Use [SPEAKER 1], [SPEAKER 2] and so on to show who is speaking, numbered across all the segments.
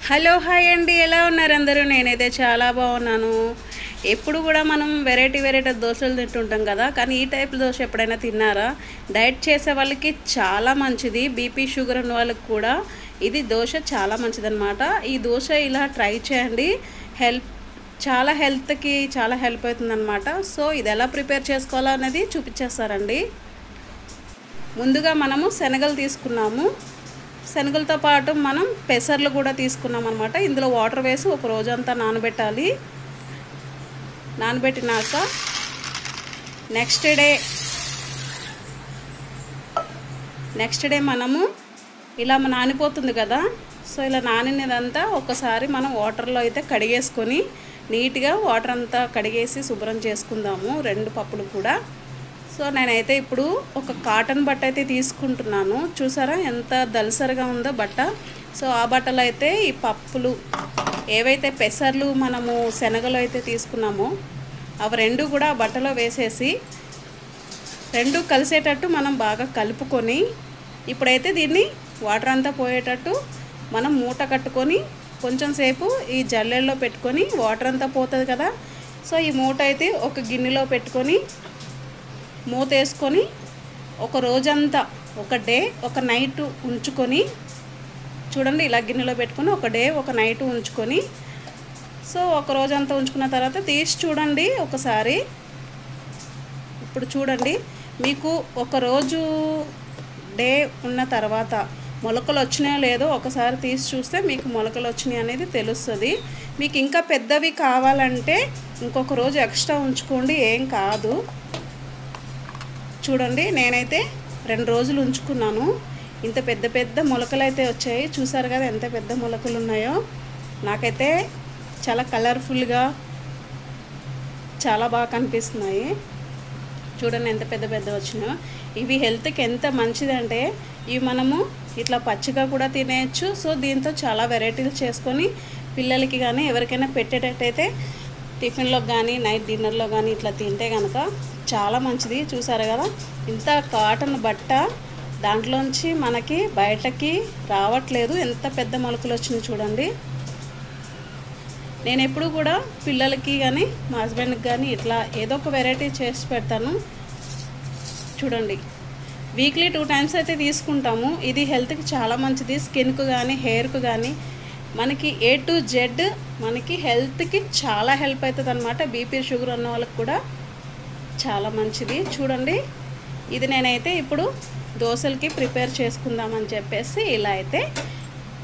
[SPEAKER 1] Hello hi అండి, ఎలా ఉన్నారు అందరూ? నేనైతే చాలా బాగున్నాను. ఎప్పుడు కూడా మనం వెరైటీ దోశలు తింటుంటాం కదా, కానీ ఈ టైప్ దోశ ఎప్పుడైనా తిన్నారా? డైట్ చేసే వాళ్ళకి చాలా మంచిది, బీపీ షుగర్ ఉన్న వాళ్ళకి కూడా ఇది దోశ చాలా మంచిదన్నమాట. ఈ దోశ ఇలా ట్రై చేయండి, హెల్త్కి చాలా హెల్ప్ అవుతుందన్నమాట. సో ఇది ఎలా ప్రిపేర్ చేసుకోవాలో అనేది చూపించేస్తారండి. ముందుగా మనము శనగలు తీసుకున్నాము, శనగలతో పాటు మనం పెసర్లు కూడా తీసుకున్నాం అనమాట. ఇందులో వాటర్ వేసి ఒక రోజంతా నానబెట్టాలి. నానబెట్టినాక నెక్స్ట్ డే మనము ఇలా నానిపోతుంది కదా, సో ఇలా నానినదంతా ఒకసారి మనం వాటర్లో అయితే కడిగేసుకొని నీట్గా వాటర్ అంతా కడిగేసి శుభ్రం చేసుకుందాము, రెండు పప్పులు కూడా. సో నేనైతే ఇప్పుడు ఒక కాటన్ బట్ట అయితే తీసుకుంటున్నాను. చూసారా ఎంత దలసరిగా ఉందో బట్ట. సో ఆ బట్టలో అయితే ఈ పప్పులు ఏవైతే పెసర్లు మనము శనగలు అయితే తీసుకున్నామో అవి రెండు కూడా ఆ బట్టలో వేసేసి రెండు కలిసేటట్టు మనం బాగా కలుపుకొని, ఇప్పుడైతే దీన్ని వాటర్ అంతా పోయేటట్టు మనం మూట కట్టుకొని కొంచెం సేపు ఈ జల్లెల్లో పెట్టుకొని, వాటర్ అంతా పోతుంది కదా, సో ఈ మూట అయితే ఒక గిన్నెలో పెట్టుకొని మూత వేసుకొని ఒక రోజంతా, ఒక డే ఒక నైట్ ఉంచుకొని, చూడండి ఇలా గిన్నెలో పెట్టుకొని ఒక డే ఒక నైట్ ఉంచుకొని, సో ఒక రోజంతా ఉంచుకున్న తర్వాత తీసి చూడండి ఒకసారి. ఇప్పుడు చూడండి, మీకు ఒక రోజు డే ఉన్న తర్వాత మొలకలు వచ్చినాయో లేదో ఒకసారి తీసి చూస్తే మీకు మొలకలు వచ్చినాయి అనేది తెలుస్తుంది. మీకు ఇంకా పెద్దవి కావాలంటే ఇంకొక రోజు ఎక్స్ట్రా ఉంచుకోండి, ఏం కాదు. చూడండి నేనైతే 2 రోజులు ఉంచుకున్నాను, ఇంత పెద్ద మొలకలు అయితే వచ్చాయి. చూసారు కదా ఎంత పెద్ద మొలకలు ఉన్నాయో. నాకైతే చాలా కలర్ఫుల్గా చాలా బాగా కనిపిస్తున్నాయి. చూడండి ఎంత పెద్ద వచ్చినాయో. ఇవి హెల్త్కి ఎంత మంచిదంటే ఇవి మనము ఇట్లా పచ్చిగా కూడా తినేయచ్చు. సో దీంతో చాలా వెరైటీలు చేసుకొని పిల్లలకి కానీ ఎవరికైనా పెట్టేటట్టయితే టిఫిన్లో కానీ నైట్ డిన్నర్లో కానీ ఇట్లా తింటే కనుక చాలా మంచిది. చూసారు కదా ఇంత కాటన్ బట్ట, దాంట్లోంచి మనకి బయటకి రావట్లేదు, ఎంత పెద్ద మొలకలు వచ్చినాయి చూడండి. నేను ఎప్పుడు కూడా పిల్లలకి కానీ మా హస్బెండ్కి కానీ ఇట్లా ఏదో ఒక వెరైటీ చేసి పెడతాను. చూడండి వీక్లీ 2 టైమ్స్ అయితే తీసుకుంటాము. ఇది హెల్త్కి చాలా మంచిది, స్కిన్కు కానీ హెయిర్కు కానీ మనకి A to Z మనకి హెల్త్కి చాలా హెల్ప్ అవుతుంది అనమాట. బీపీ షుగర్ ఉన్న వాళ్ళకి కూడా చాలా మంచిది. చూడండి ఇది నేనైతే ఇప్పుడు దోశలకి ప్రిపేర్ చేసుకుందామని చెప్పేసి ఇలా అయితే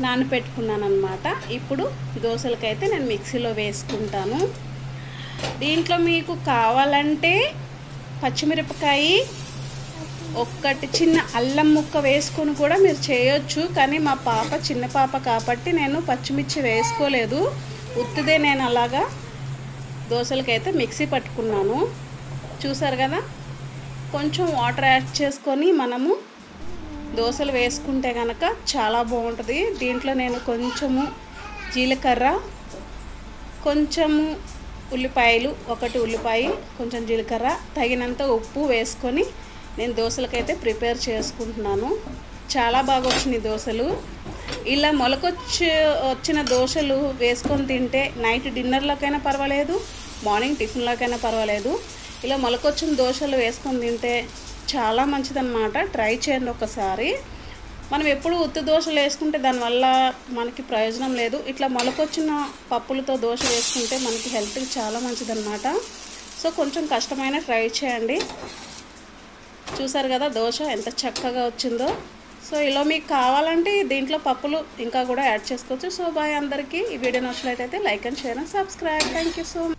[SPEAKER 1] నానపెట్టుకున్నాను అనమాట. ఇప్పుడు దోశలకైతే నేను మిక్సీలో వేసుకుంటాను. దీంట్లో మీకు కావాలంటే పచ్చిమిరపకాయ ఒక్కటి చిన్న అల్లం ముక్క వేసుకొని కూడా మీరు చేయొచ్చు, కానీ మా పాప చిన్న పాప కాబట్టి నేను పచ్చిమిర్చి వేసుకోలేదు. ఉత్తిదే నేను అలాగా దోశలకైతే మిక్సీ పట్టుకున్నాను. చూసారు కదా కొంచెం వాటర్ యాడ్ చేసుకొని మనము దోశలు వేసుకుంటే కనుక చాలా బాగుంటుంది. దీంట్లో నేను కొంచెము జీలకర్ర, కొంచెము ఉల్లిపాయలు, ఒకటి ఉల్లిపాయ, కొంచెం జీలకర్ర, తగినంత ఉప్పు వేసుకొని నేను దోశలకైతే ప్రిపేర్ చేసుకుంటున్నాను. చాలా బాగా వచ్చినాయి దోశలు. ఇలా వచ్చిన దోశలు వేసుకొని తింటే నైట్ డిన్నర్లోకైనా పర్వాలేదు, మార్నింగ్ టిఫిన్లోకైనా పర్వాలేదు. ఇలా మొలకొచ్చిన దోశలు వేసుకొని తింటే చాలా మంచిదన్నమాట. ట్రై చేయండి ఒకసారి. మనం ఎప్పుడు ఉత్తి దోశలు వేసుకుంటే దానివల్ల మనకి ప్రయోజనం లేదు. ఇట్లా మొలకొచ్చిన పప్పులతో దోశ వేసుకుంటే మనకి హెల్త్కి చాలా మంచిదన్నమాట. సో కొంచెం కష్టమైన ట్రై చేయండి. చూసారు కదా దోశ ఎంత చక్కగా వచ్చిందో. సో ఇలా మీకు కావాలంటే దీంట్లో పప్పులు ఇంకా కూడా యాడ్ చేసుకోవచ్చు. సో బాయ్ అందరికీ. ఈ వీడియో నచ్చినట్లయితే like and share and subscribe. Thank you so much.